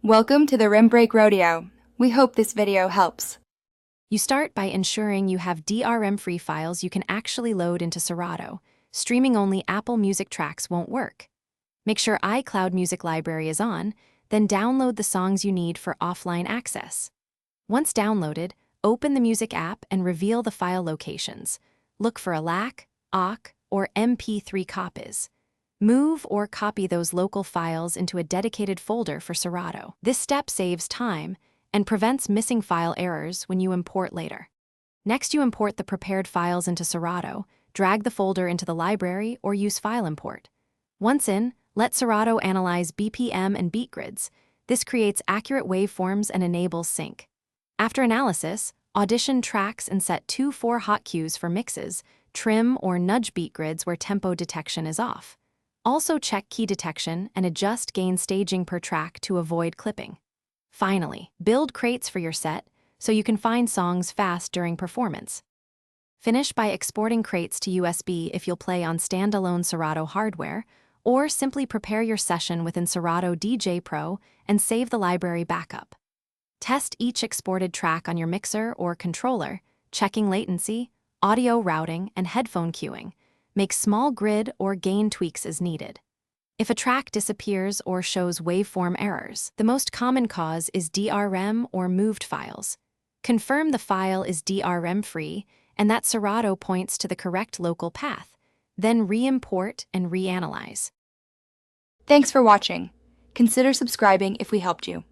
Welcome to the Rim Break Rodeo. We hope this video helps. You start by ensuring you have DRM-free files you can actually load into Serato. Streaming-only Apple Music tracks won't work. Make sure iCloud Music Library is on, then download the songs you need for offline access. Once downloaded, open the music app and reveal the file locations. Look for a LAC, OCC, or MP3 copies. Move or copy those local files into a dedicated folder for Serato. This step saves time and prevents missing file errors when you import later. Next, you import the prepared files into Serato, drag the folder into the library, or use file import. Once in, let Serato analyze BPM and beat grids. This creates accurate waveforms and enables sync. After analysis, audition tracks and set 2/4 hot cues for mixes, trim or nudge beat grids where tempo detection is off. Also check key detection and adjust gain staging per track to avoid clipping. Finally, build crates for your set so you can find songs fast during performance. Finish by exporting crates to USB if you'll play on standalone Serato hardware, or simply prepare your session within Serato DJ Pro and save the library backup. Test each exported track on your mixer or controller, checking latency, audio routing, and headphone queuing. Make small grid or gain tweaks as needed. If a track disappears or shows waveform errors, the most common cause is DRM or moved files. Confirm the file is DRM-free and that Serato points to the correct local path. Then re-import and reanalyze. Thanks for watching. Consider subscribing if we helped you.